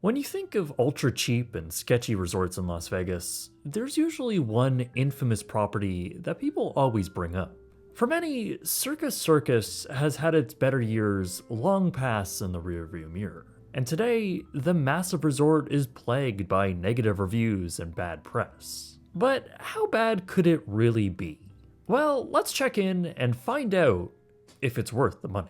When you think of ultra cheap and sketchy resorts in Las Vegas, there's usually one infamous property that people always bring up. For many, Circus Circus has had its better years long past in the rearview mirror. And today, the massive resort is plagued by negative reviews and bad press. But how bad could it really be? Well, let's check in and find out if it's worth the money.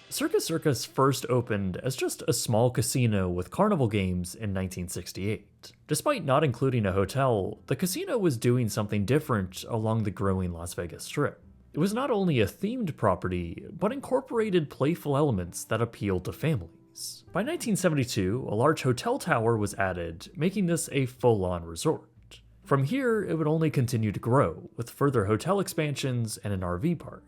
Circus Circus first opened as just a small casino with carnival games in 1968. Despite not including a hotel, the casino was doing something different along the growing Las Vegas Strip. It was not only a themed property, but incorporated playful elements that appealed to families. By 1972, a large hotel tower was added, making this a full-on resort. From here, it would only continue to grow, with further hotel expansions and an RV park.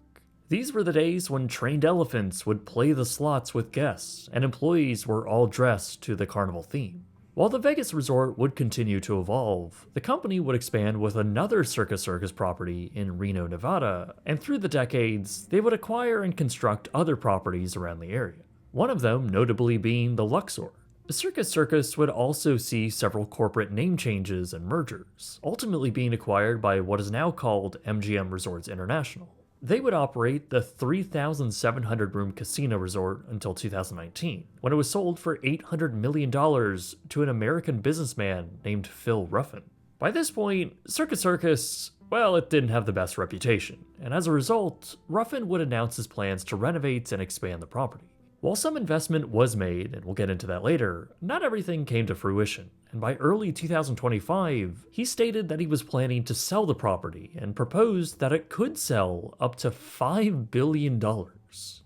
These were the days when trained elephants would play the slots with guests, and employees were all dressed to the carnival theme. While the Vegas resort would continue to evolve, the company would expand with another Circus Circus property in Reno, Nevada, and through the decades, they would acquire and construct other properties around the area. One of them notably being the Luxor. The Circus Circus would also see several corporate name changes and mergers, ultimately being acquired by what is now called MGM Resorts International. They would operate the 3,700-room casino resort until 2019, when it was sold for $800 million to an American businessman named Phil Ruffin. By this point, Circus Circus, well, it didn't have the best reputation, and as a result, Ruffin would announce his plans to renovate and expand the property. While some investment was made, and we'll get into that later, not everything came to fruition, and by early 2025, he stated that he was planning to sell the property and proposed that it could sell up to $5 billion.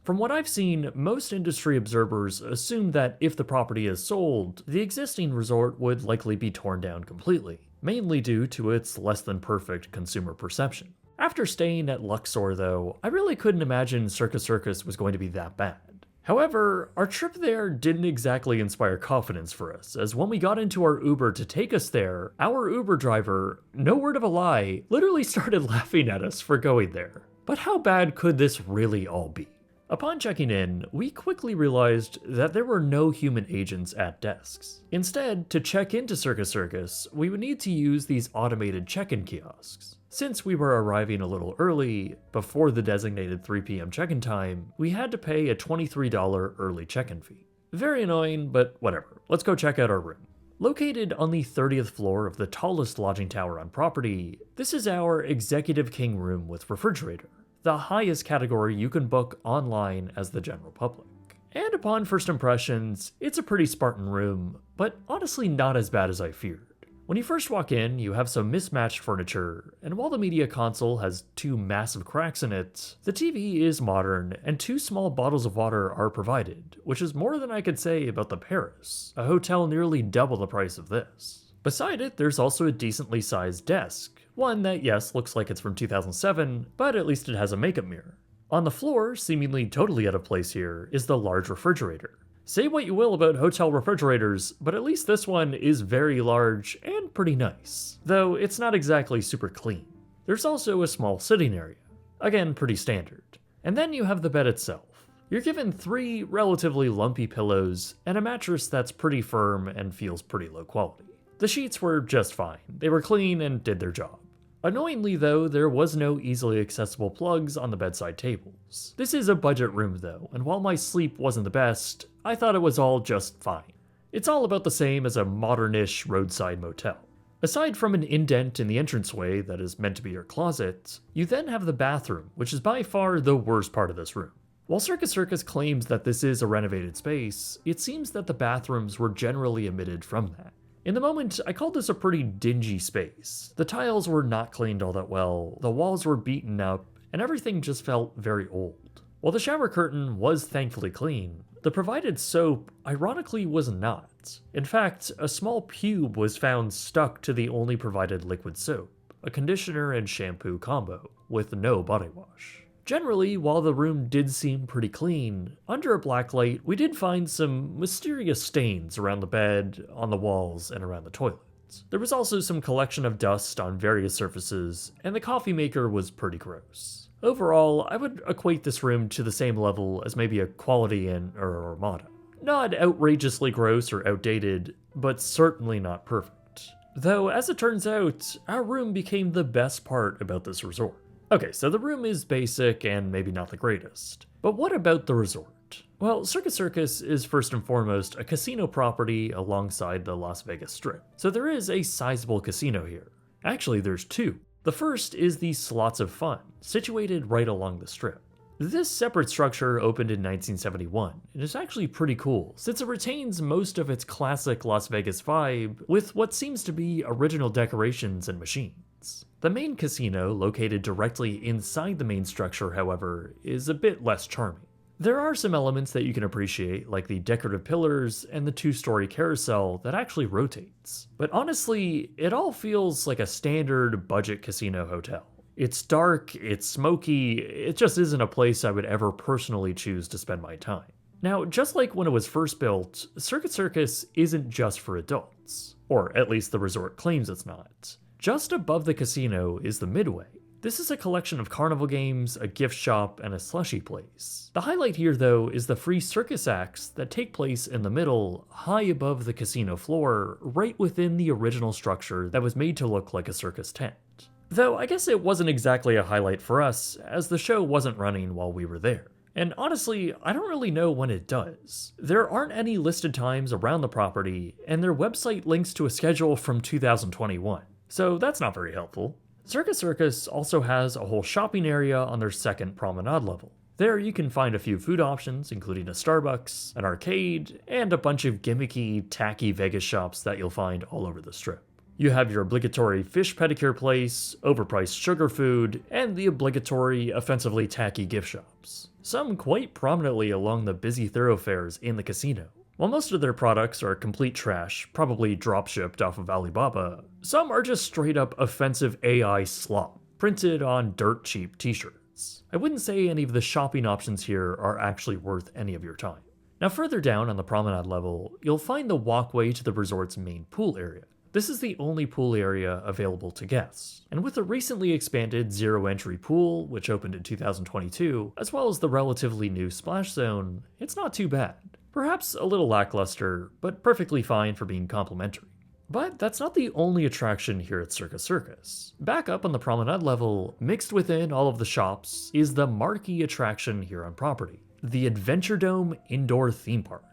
From what I've seen, most industry observers assume that if the property is sold, the existing resort would likely be torn down completely, mainly due to its less than perfect consumer perception. After staying at Luxor though, I really couldn't imagine Circus Circus was going to be that bad. However, our trip there didn't exactly inspire confidence for us, as when we got into our Uber to take us there, our Uber driver, no word of a lie, literally started laughing at us for going there. But how bad could this really all be? Upon checking in, we quickly realized that there were no human agents at desks. Instead, to check into Circus Circus, we would need to use these automated check-in kiosks. Since we were arriving a little early, before the designated 3 p.m. check-in time, we had to pay a $23 early check-in fee. Very annoying, but whatever. Let's go check out our room. Located on the 30th floor of the tallest lodging tower on property, this is our Executive King room with refrigerator, the highest category you can book online as the general public. And upon first impressions, it's a pretty Spartan room, but honestly not as bad as I feared. When you first walk in, you have some mismatched furniture, and while the media console has 2 massive cracks in it, the TV is modern and 2 small bottles of water are provided, which is more than I could say about the Paris, a hotel nearly double the price of this. Beside it, there's also a decently sized desk, one that yes, looks like it's from 2007, but at least it has a makeup mirror. On the floor, seemingly totally out of place here, is the large refrigerator. Say what you will about hotel refrigerators, but at least this one is very large and pretty nice, though it's not exactly super clean. There's also a small sitting area, again pretty standard. And then you have the bed itself. You're given 3 relatively lumpy pillows and a mattress that's pretty firm and feels pretty low quality. The sheets were just fine, they were clean and did their job. Annoyingly though, there was no easily accessible plugs on the bedside tables. This is a budget room though, and while my sleep wasn't the best, I thought it was all just fine. It's all about the same as a modern-ish roadside motel. Aside from an indent in the entranceway that is meant to be your closet, you then have the bathroom, which is by far the worst part of this room. While Circus Circus claims that this is a renovated space, it seems that the bathrooms were generally omitted from that. In the moment, I called this a pretty dingy space. The tiles were not cleaned all that well, the walls were beaten up, and everything just felt very old. While the shower curtain was thankfully clean, the provided soap ironically was not. In fact, a small pube was found stuck to the only provided liquid soap, a conditioner and shampoo combo, with no body wash. Generally, while the room did seem pretty clean, under a blacklight we did find some mysterious stains around the bed, on the walls, and around the toilets. There was also some collection of dust on various surfaces, and the coffee maker was pretty gross. Overall, I would equate this room to the same level as maybe a Quality Inn or a Ramada. Not outrageously gross or outdated, but certainly not perfect. Though, as it turns out, our room became the best part about this resort. Okay, so the room is basic and maybe not the greatest. But what about the resort? Well, Circus Circus is first and foremost a casino property alongside the Las Vegas Strip. So there is a sizable casino here. Actually, there's two. The first is the Slots of Fun, situated right along the Strip. This separate structure opened in 1971, and is actually pretty cool, since it retains most of its classic Las Vegas vibe with what seems to be original decorations and machines. The main casino, located directly inside the main structure, however, is a bit less charming. There are some elements that you can appreciate, like the decorative pillars and the two-story carousel that actually rotates. But honestly, it all feels like a standard budget casino hotel. It's dark, it's smoky, it just isn't a place I would ever personally choose to spend my time. Now, just like when it was first built, Circus Circus isn't just for adults. Or at least the resort claims it's not. Just above the casino is the Midway. This is a collection of carnival games, a gift shop, and a slushy place. The highlight here, though, is the free circus acts that take place in the middle, high above the casino floor, right within the original structure that was made to look like a circus tent. Though I guess it wasn't exactly a highlight for us, as the show wasn't running while we were there. And honestly, I don't really know when it does. There aren't any listed times around the property, and their website links to a schedule from 2021, so that's not very helpful. Circus Circus also has a whole shopping area on their second promenade level. There you can find a few food options, including a Starbucks, an arcade, and a bunch of gimmicky, tacky Vegas shops that you'll find all over the Strip. You have your obligatory fish pedicure place, overpriced sugar food, and the obligatory, offensively tacky gift shops. Some quite prominently along the busy thoroughfares in the casino. While most of their products are complete trash, probably dropshipped off of Alibaba, some are just straight up offensive AI slop, printed on dirt cheap t-shirts. I wouldn't say any of the shopping options here are actually worth any of your time. Now further down on the promenade level, you'll find the walkway to the resort's main pool area. This is the only pool area available to guests, and with a recently expanded zero-entry pool, which opened in 2022, as well as the relatively new splash zone, it's not too bad. Perhaps a little lackluster, but perfectly fine for being complimentary. But that's not the only attraction here at Circus Circus. Back up on the promenade level, mixed within all of the shops, is the marquee attraction here on property, the Adventure Dome Indoor Theme Park.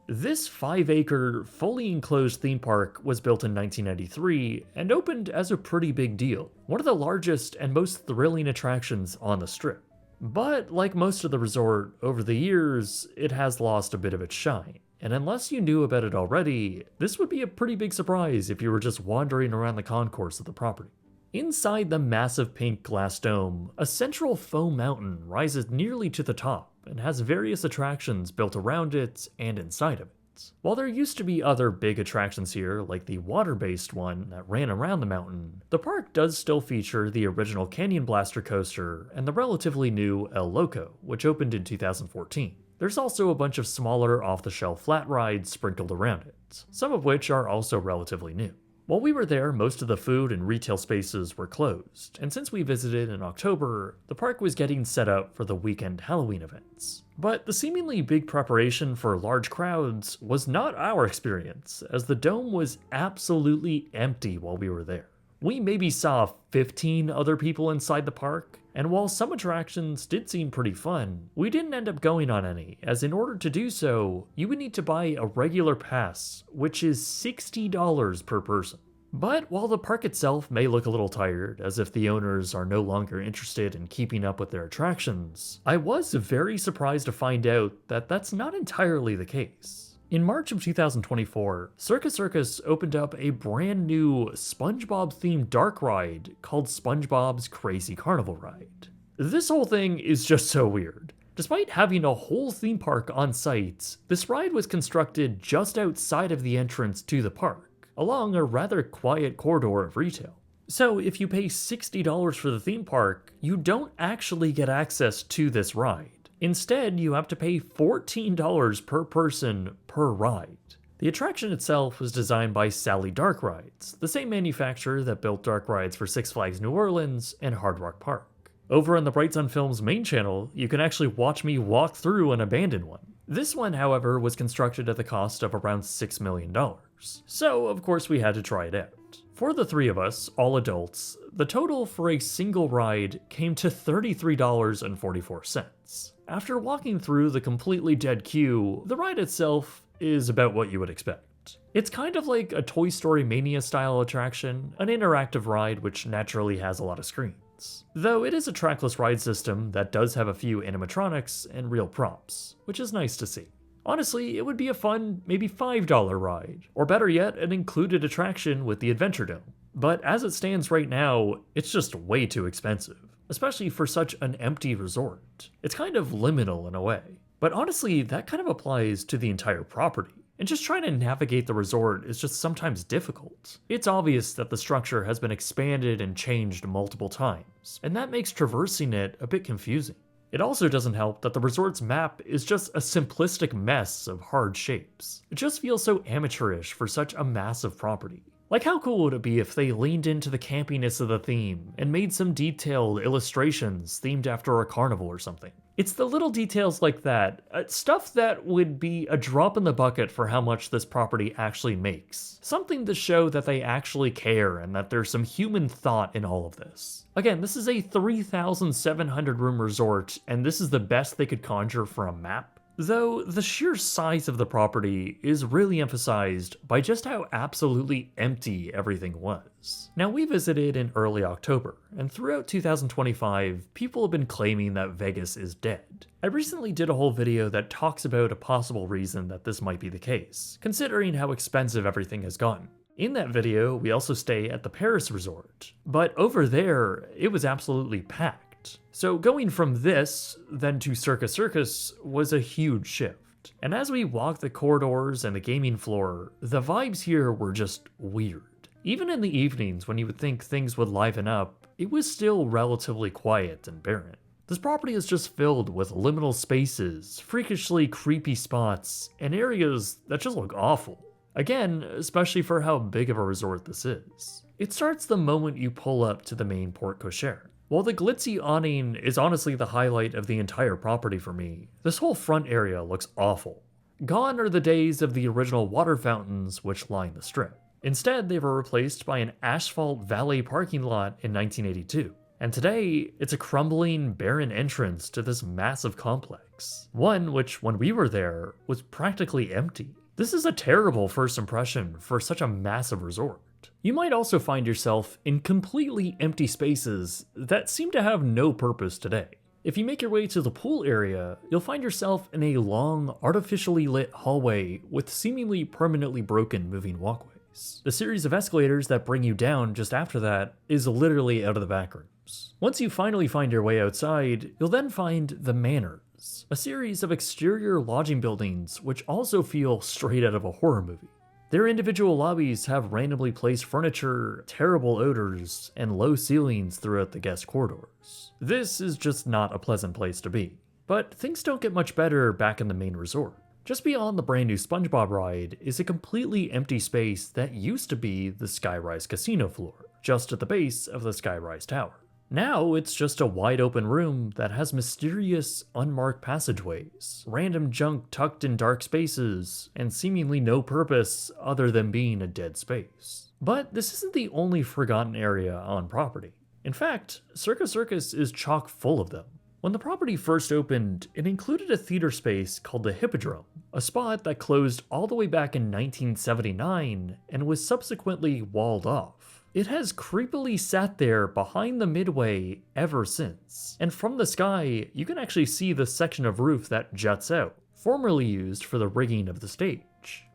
This 5-acre, fully enclosed theme park was built in 1993 and opened as a pretty big deal, one of the largest and most thrilling attractions on the Strip. But like most of the resort, over the years, it has lost a bit of its shine. And unless you knew about it already, this would be a pretty big surprise if you were just wandering around the concourse of the property. Inside the massive pink glass dome, a central foam mountain rises nearly to the top and has various attractions built around it and inside of it. While there used to be other big attractions here, like the water-based one that ran around the mountain, the park does still feature the original Canyon Blaster coaster and the relatively new El Loco, which opened in 2014. There's also a bunch of smaller off-the-shelf flat rides sprinkled around it, some of which are also relatively new. While we were there, most of the food and retail spaces were closed, and since we visited in October, the park was getting set up for the weekend Halloween events. But the seemingly big preparation for large crowds was not our experience, as the dome was absolutely empty while we were there. We maybe saw 15 other people inside the park, and while some attractions did seem pretty fun, we didn't end up going on any, as in order to do so, you would need to buy a regular pass, which is $60 per person. But while the park itself may look a little tired, as if the owners are no longer interested in keeping up with their attractions, I was very surprised to find out that that's not entirely the case. In March of 2024, Circus Circus opened up a brand new SpongeBob-themed dark ride called SpongeBob's Crazy Carnival Ride. This whole thing is just so weird. Despite having a whole theme park on site, this ride was constructed just outside of the entrance to the park, along a rather quiet corridor of retail. So if you pay $60 for the theme park, you don't actually get access to this ride. Instead, you have to pay $14 per person per ride. The attraction itself was designed by Sally Dark Rides, the same manufacturer that built dark rides for Six Flags New Orleans and Hard Rock Park. Over on the Bright Sun Films main channel, you can actually watch me walk through an abandoned one. This one, however, was constructed at the cost of around $6 million. So, of course, we had to try it out. For the three of us, all adults, the total for a single ride came to $33.44. After walking through the completely dead queue, the ride itself is about what you would expect. It's kind of like a Toy Story Mania style attraction, an interactive ride which naturally has a lot of screens. Though it is a trackless ride system that does have a few animatronics and real props, which is nice to see. Honestly, it would be a fun, maybe $5 ride, or better yet, an included attraction with the Adventure Dome. But as it stands right now, it's just way too expensive, especially for such an empty resort. It's kind of liminal in a way. But honestly, that kind of applies to the entire property. And just trying to navigate the resort is just sometimes difficult. It's obvious that the structure has been expanded and changed multiple times, and that makes traversing it a bit confusing. It also doesn't help that the resort's map is just a simplistic mess of hard shapes. It just feels so amateurish for such a massive property. Like, how cool would it be if they leaned into the campiness of the theme and made some detailed illustrations themed after a carnival or something? It's the little details like that, stuff that would be a drop in the bucket for how much this property actually makes. Something to show that they actually care and that there's some human thought in all of this. Again, this is a 3,700 room resort, and this is the best they could conjure for a map. Though the sheer size of the property is really emphasized by just how absolutely empty everything was. Now, we visited in early October, and throughout 2025, people have been claiming that Vegas is dead. I recently did a whole video that talks about a possible reason that this might be the case, considering how expensive everything has gotten. In that video, we also stay at the Paris resort, but over there, it was absolutely packed. So going from this, then to Circus Circus, was a huge shift. And as we walked the corridors and the gaming floor, the vibes here were just weird. Even in the evenings when you would think things would liven up, it was still relatively quiet and barren. This property is just filled with liminal spaces, freakishly creepy spots, and areas that just look awful. Again, especially for how big of a resort this is. It starts the moment you pull up to the main porte cochere. While the glitzy awning is honestly the highlight of the entire property for me, this whole front area looks awful. Gone are the days of the original water fountains which line the strip. Instead, they were replaced by an asphalt valet parking lot in 1982. And today, it's a crumbling, barren entrance to this massive complex. One which, when we were there, was practically empty. This is a terrible first impression for such a massive resort. You might also find yourself in completely empty spaces that seem to have no purpose today. If you make your way to the pool area, you'll find yourself in a long, artificially lit hallway with seemingly permanently broken moving walkways. The series of escalators that bring you down just after that is literally out of the back rooms. Once you finally find your way outside, you'll then find the Manors, a series of exterior lodging buildings which also feel straight out of a horror movie. Their individual lobbies have randomly placed furniture, terrible odors, and low ceilings throughout the guest corridors. This is just not a pleasant place to be. But things don't get much better back in the main resort. Just beyond the brand new SpongeBob ride is a completely empty space that used to be the Skyrise casino floor, just at the base of the Skyrise Tower. Now it's just a wide open room that has mysterious, unmarked passageways, random junk tucked in dark spaces, and seemingly no purpose other than being a dead space. But this isn't the only forgotten area on property. In fact, Circus Circus is chock full of them. When the property first opened, it included a theater space called the Hippodrome, a spot that closed all the way back in 1979 and was subsequently walled off. It has creepily sat there behind the midway ever since, and from the sky, you can actually see the section of roof that juts out, formerly used for the rigging of the stage.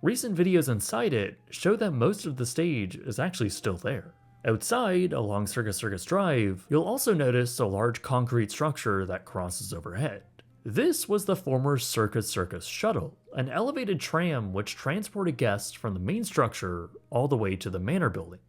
Recent videos inside it show that most of the stage is actually still there. Outside, along Circus Circus Drive, you'll also notice a large concrete structure that crosses overhead. This was the former Circus Circus shuttle, an elevated tram which transported guests from the main structure all the way to the manor building.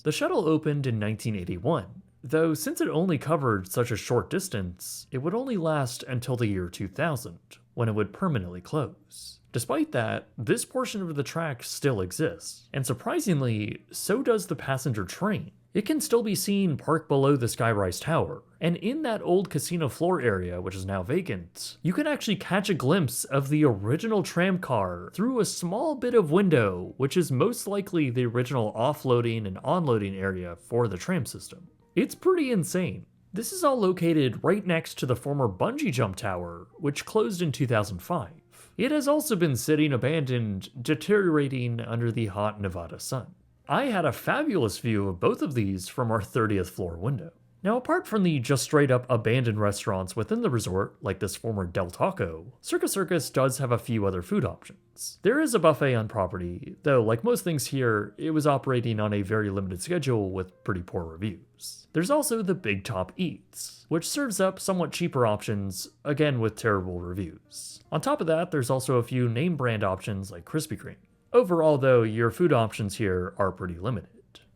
The shuttle opened in 1981, though since it only covered such a short distance, it would only last until the year 2000, when it would permanently close. Despite that, this portion of the track still exists, and surprisingly, so does the passenger train. It can still be seen parked below the Skyrise Tower, And in that old casino floor area, which is now vacant, you can actually catch a glimpse of the original tram car through a small bit of window, which is most likely the original offloading and onloading area for the tram system. It's pretty insane. This is all located right next to the former bungee jump tower, which closed in 2005. It has also been sitting abandoned, deteriorating under the hot Nevada sun. I had a fabulous view of both of these from our 30th floor window. Now, apart from the just straight up abandoned restaurants within the resort, like this former Del Taco, Circus Circus does have a few other food options. There is a buffet on property, though like most things here, it was operating on a very limited schedule with pretty poor reviews. There's also the Big Top Eats, which serves up somewhat cheaper options, again with terrible reviews. On top of that, there's also a few name brand options like Krispy Kreme. Overall though, your food options here are pretty limited.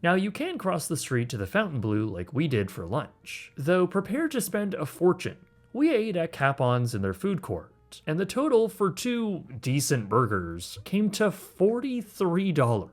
Now, you can cross the street to the Fontainebleau like we did for lunch, though prepare to spend a fortune. We ate at Capon's in their food court, and the total for 2 decent burgers came to $43.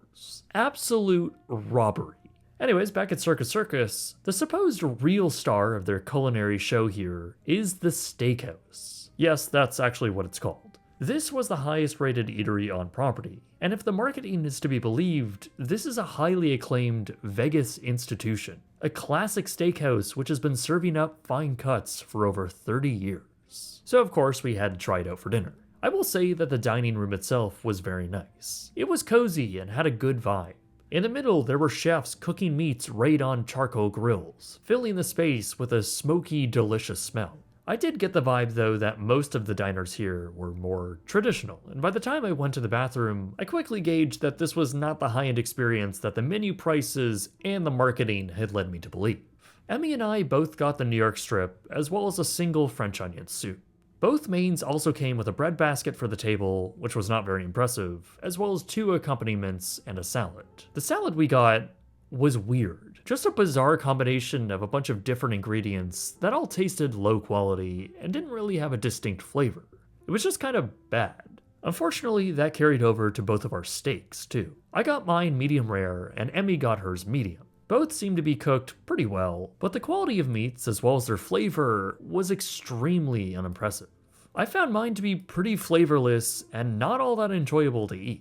Absolute robbery. Anyways, back at Circus Circus, the supposed real star of their culinary show here is the Steakhouse. Yes, that's actually what it's called. This was the highest rated eatery on property, and if the marketing is to be believed, this is a highly acclaimed Vegas institution, a classic steakhouse which has been serving up fine cuts for over 30 years. So of course we had to try it out for dinner. I will say that the dining room itself was very nice. It was cozy and had a good vibe. In the middle, there were chefs cooking meats right on charcoal grills, filling the space with a smoky, delicious smell. I did get the vibe though that most of the diners here were more traditional, and by the time I went to the bathroom, I quickly gauged that this was not the high-end experience that the menu prices and the marketing had led me to believe. Emmy and I both got the New York strip, as well as a single French onion soup. Both mains also came with a bread basket for the table, which was not very impressive, as well as 2 accompaniments and a salad. The salad we got was weird. Just a bizarre combination of a bunch of different ingredients that all tasted low quality and didn't really have a distinct flavor. It was just kind of bad. Unfortunately, that carried over to both of our steaks too. I got mine medium rare and Emmy got hers medium. Both seemed to be cooked pretty well, but the quality of meats as well as their flavor was extremely unimpressive. I found mine to be pretty flavorless and not all that enjoyable to eat.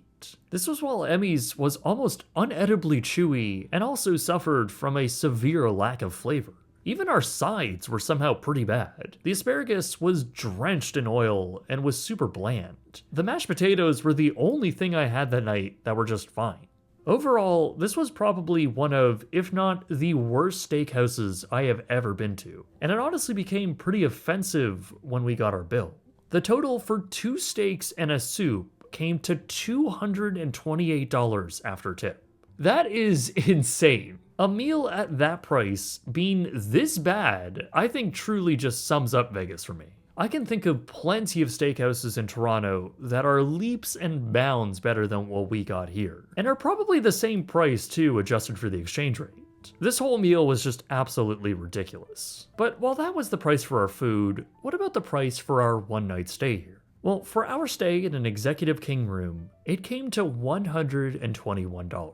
This was while Emmy's was almost unedibly chewy and also suffered from a severe lack of flavor. Even our sides were somehow pretty bad. The asparagus was drenched in oil and was super bland. The mashed potatoes were the only thing I had that night that were just fine. Overall, this was probably one of, if not the worst steakhouses I have ever been to, and it honestly became pretty offensive when we got our bill. The total for 2 steaks and a soup came to $228 after tip. That is insane. A meal at that price being this bad, I think truly just sums up Vegas for me. I can think of plenty of steakhouses in Toronto that are leaps and bounds better than what we got here, and are probably the same price too, adjusted for the exchange rate. This whole meal was just absolutely ridiculous. But while that was the price for our food, what about the price for our one-night stay here? Well, for our stay in an executive king room, it came to $121.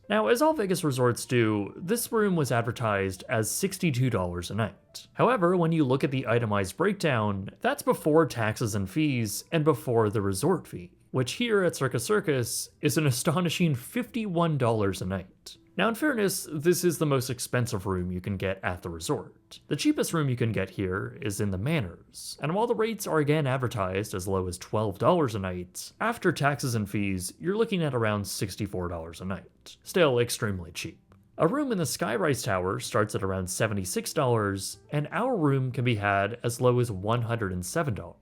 Now, as all Vegas resorts do, this room was advertised as $62 a night. However, when you look at the itemized breakdown, that's before taxes and fees and before the resort fee, which here at Circus Circus is an astonishing $51 a night. Now, in fairness, this is the most expensive room you can get at the resort. The cheapest room you can get here is in the Manors, and while the rates are again advertised as low as $12 a night, after taxes and fees, you're looking at around $64 a night. Still extremely cheap. A room in the Skyrise Tower starts at around $76, and our room can be had as low as $107.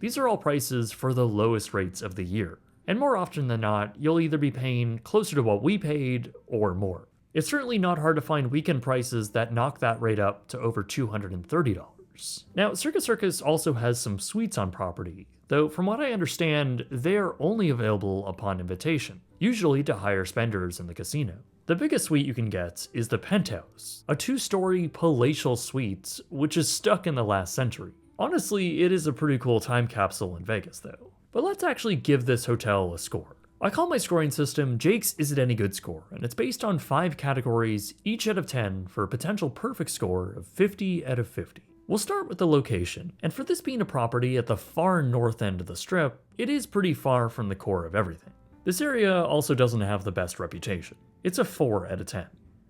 These are all prices for the lowest rates of the year. And more often than not, you'll either be paying closer to what we paid or more. It's certainly not hard to find weekend prices that knock that rate up to over $230. Now, Circus Circus also has some suites on property, though from what I understand, they're only available upon invitation, usually to higher spenders in the casino. The biggest suite you can get is the Penthouse, a 2-story palatial suite which is stuck in the last century. Honestly, it is a pretty cool time capsule in Vegas though. But let's actually give this hotel a score. I call my scoring system Jake's Is It Any Good score, and it's based on 5 categories, each out of 10, for a potential perfect score of 50 out of 50. We'll start with the location, and for this being a property at the far north end of the strip, it is pretty far from the core of everything. This area also doesn't have the best reputation. It's a 4 out of 10.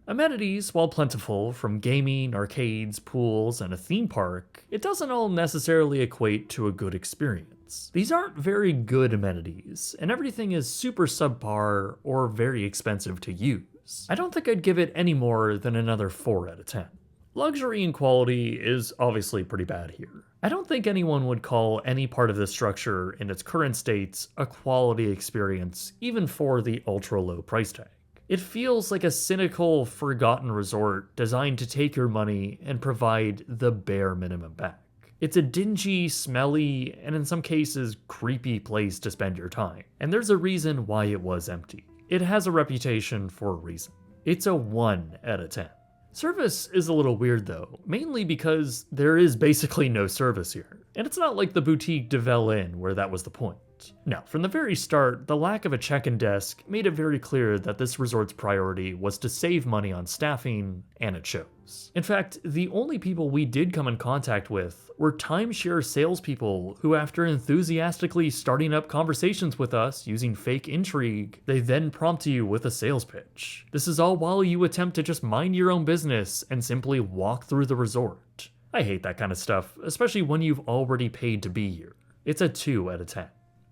Amenities, while plentiful, from gaming, arcades, pools, and a theme park, it doesn't all necessarily equate to a good experience. These aren't very good amenities, and everything is super subpar or very expensive to use. I don't think I'd give it any more than another 4 out of 10. Luxury and quality is obviously pretty bad here. I don't think anyone would call any part of this structure in its current states a quality experience, even for the ultra-low price tag. It feels like a cynical, forgotten resort designed to take your money and provide the bare minimum back. It's a dingy, smelly, and in some cases creepy place to spend your time, and there's a reason why it was empty. It has a reputation for a reason. It's a 1 out of 10. Service is a little weird though, mainly because there is basically no service here, and it's not like the boutique de Vel Inn where that was the point. Now, from the very start, the lack of a check-in desk made it very clear that this resort's priority was to save money on staffing, and it shows. In fact, the only people we did come in contact with were timeshare salespeople who, after enthusiastically starting up conversations with us using fake intrigue, they then prompt you with a sales pitch. This is all while you attempt to just mind your own business and simply walk through the resort. I hate that kind of stuff, especially when you've already paid to be here. It's a 2 out of 10.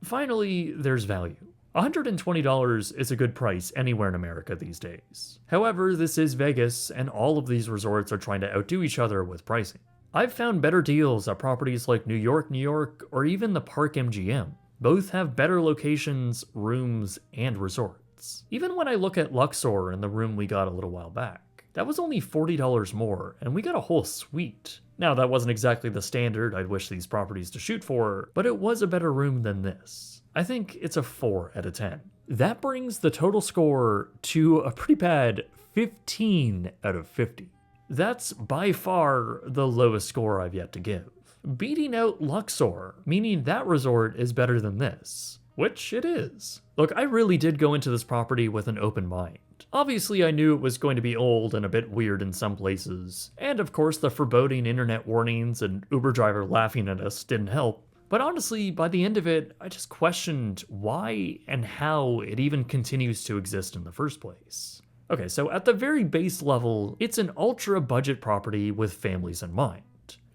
Finally, there's value. $120 is a good price anywhere in America these days. However, this is Vegas, and all of these resorts are trying to outdo each other with pricing. I've found better deals at properties like New York, or even the Park MGM. Both have better locations, rooms, and resorts. Even when I look at Luxor in the room we got a little while back, that was only $40 more, and we got a whole suite. Now, that wasn't exactly the standard I'd wish these properties to shoot for, but it was a better room than this. I think it's a 4 out of 10. That brings the total score to a pretty bad 15 out of 50. That's by far the lowest score I've yet to give, beating out Luxor, meaning that resort is better than this, which it is. Look, I really did go into this property with an open mind. Obviously, I knew it was going to be old and a bit weird in some places, and of course the foreboding internet warnings and Uber driver laughing at us didn't help, but honestly, by the end of it, I just questioned why and how it even continues to exist in the first place. Okay, so at the very base level, it's an ultra-budget property with families in mind.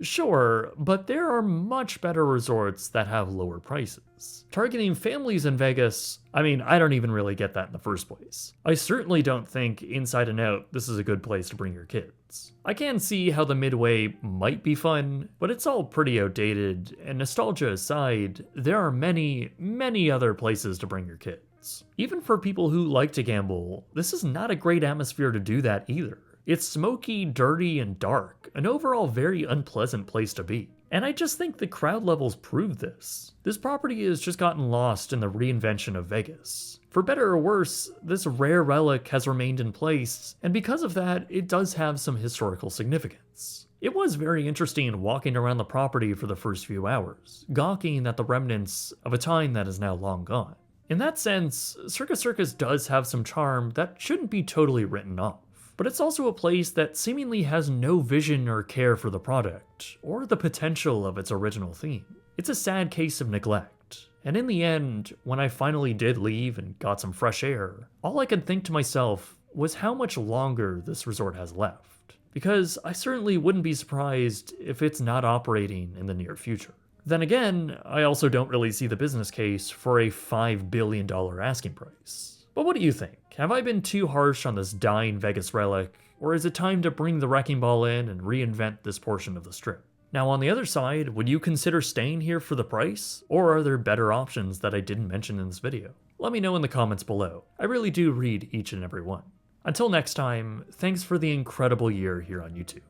Sure, but there are much better resorts that have lower prices. Targeting families in Vegas, I don't even really get that in the first place. I certainly don't think, inside and out, this is a good place to bring your kids. I can see how the Midway might be fun, but it's all pretty outdated, and nostalgia aside, there are many, many other places to bring your kids. Even for people who like to gamble, this is not a great atmosphere to do that either. It's smoky, dirty, and dark, an overall very unpleasant place to be. And I just think the crowd levels prove this. This property has just gotten lost in the reinvention of Vegas. For better or worse, this rare relic has remained in place, and because of that, it does have some historical significance. It was very interesting walking around the property for the first few hours, gawking at the remnants of a time that is now long gone. In that sense, Circus Circus does have some charm that shouldn't be totally written off. But it's also a place that seemingly has no vision or care for the product, or the potential of its original theme. It's a sad case of neglect, and in the end, when I finally did leave and got some fresh air, all I could think to myself was how much longer this resort has left, because I certainly wouldn't be surprised if it's not operating in the near future. Then again, I also don't really see the business case for a $5 billion asking price. But what do you think? Have I been too harsh on this dying Vegas relic, or is it time to bring the wrecking ball in and reinvent this portion of the strip? Now on the other side, would you consider staying here for the price, or are there better options that I didn't mention in this video? Let me know in the comments below. I really do read each and every one. Until next time, thanks for the incredible year here on YouTube.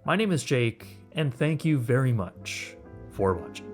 My name is Jake, and thank you very much for watching.